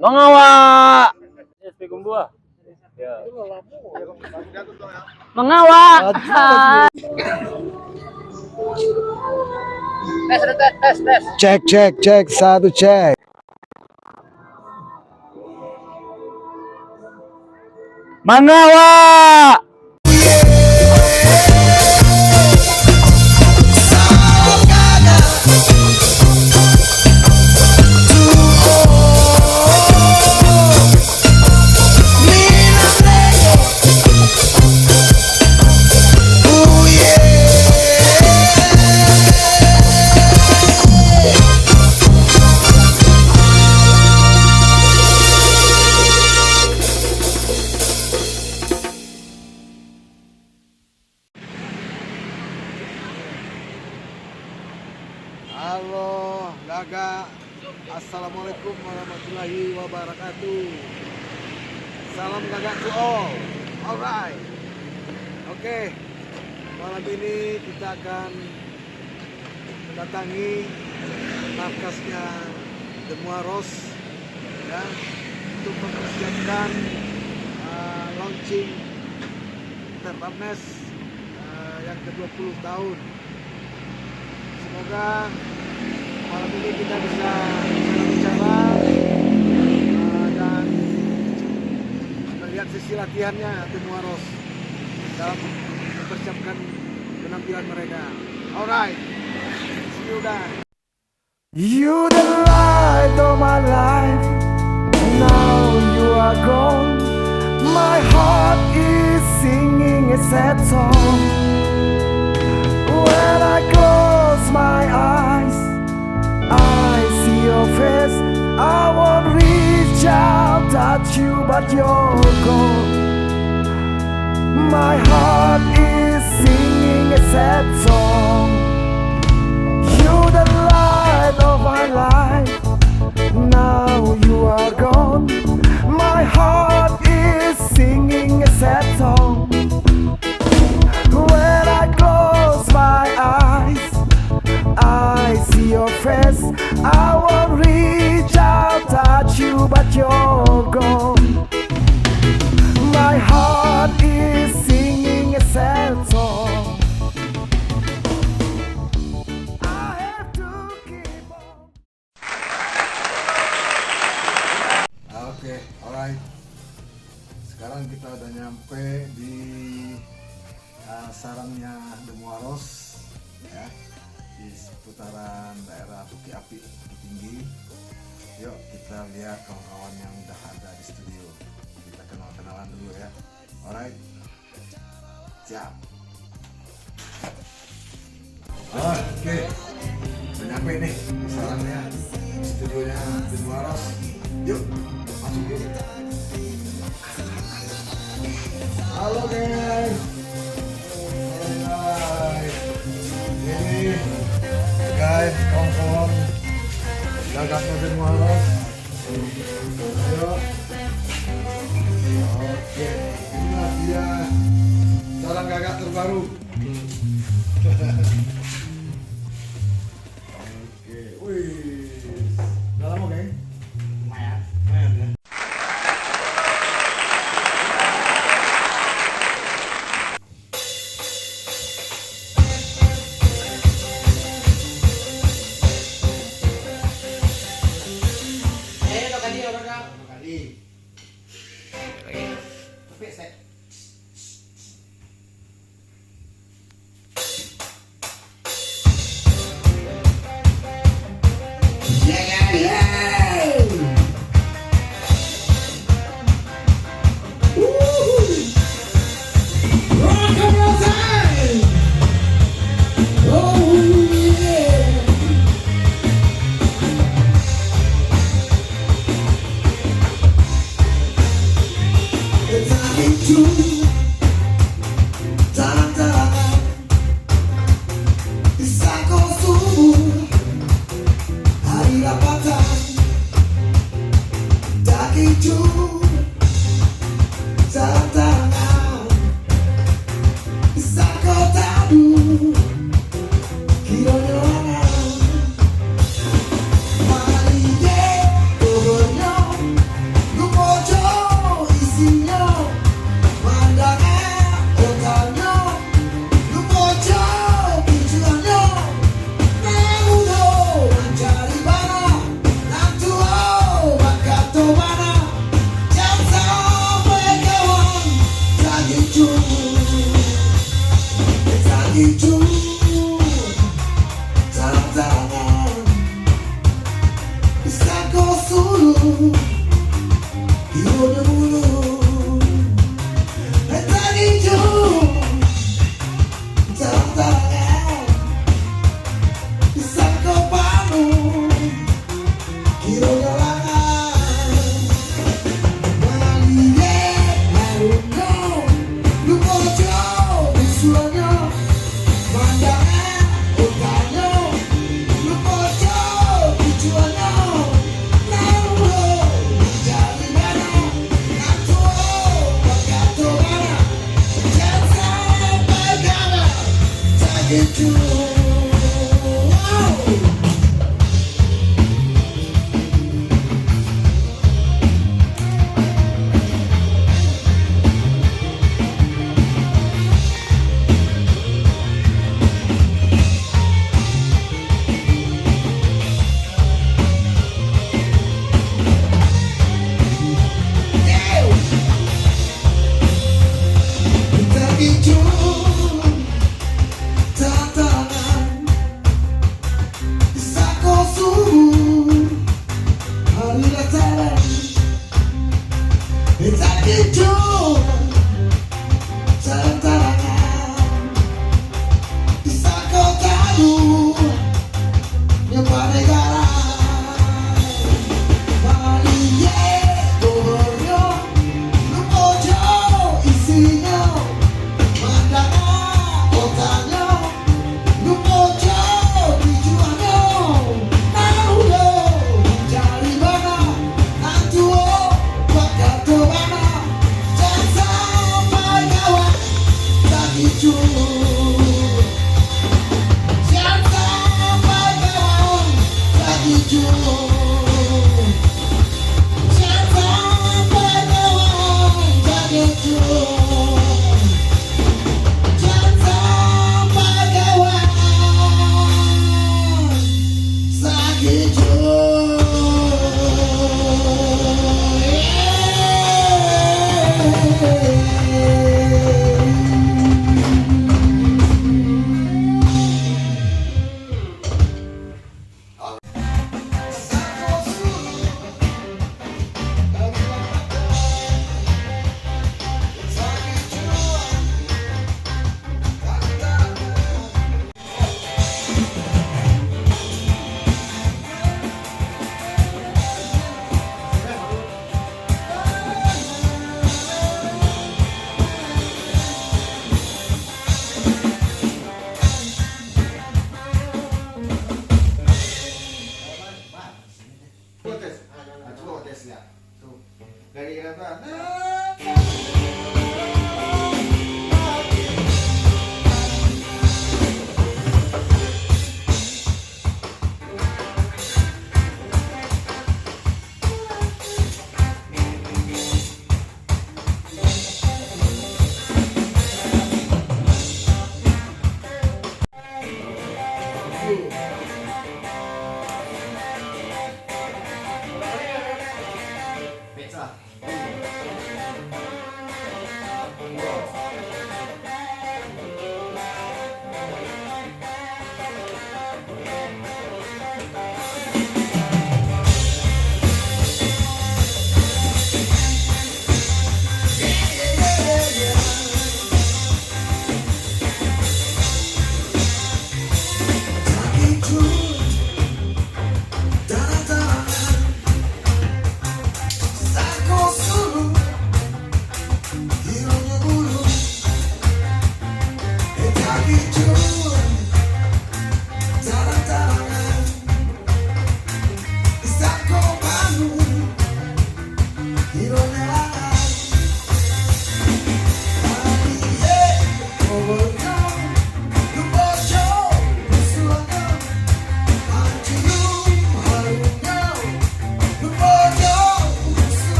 Mengawa. Mengawa. Tes. Cek, satu cek. Mengawa. Halo, Gaga. Assalamualaikum warahmatullahi wabarakatuh. Salam Gaga to all. Alright. Oke. Malam ini kita akan mendatangi markasnya The Muaros ya, untuk mempersiapkan launching Terramnes yang ke-20 tahun. Semoga malam ini kita bisa bicara dan melihat sisi latihannya The Muaros dalam mempersiapkan penampilan mereka. Alright, see you guys. You the light of my life, now you are gone. My heart is singing a sad song. When I close my eyes, I see your face. I won't reach out, touch you, but you're gone. My heart is singing a sad song. You're the light of my life, now you are gone. My heart is singing a sad song. When I close my eyes, I see your face. I won't reach out, touch you, but you're gone. My heart is singing a sad song. I have to keep on. Oke, alright. Sekarang kita udah nyampe di sarangnya The Muaros ya, di seputaran daerah Bukit Api, Bukit Tinggi. Yuk kita lihat kawan-kawan yang udah ada di studio. Kita kenal-kenalan dulu ya. Alright, siap. Oke, udah nyampe nih di sarangnya, di studionya The Muaros. Yuk masuk yuk. Halo guys. Ini guys, kawan-kawan Gagaknya The Muaros. Ayo. Oke, inilah dia sarang gagak terbaru. Oke, wih, udah lama geng? Lumayan ya.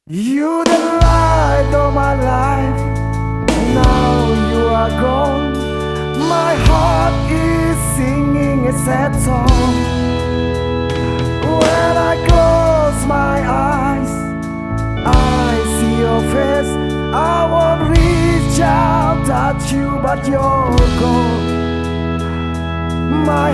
You the light of my life. Now you are gone. My heart is singing a sad song. When I close my eyes, I see your face. I won't reach out, touch you, but you're gone. My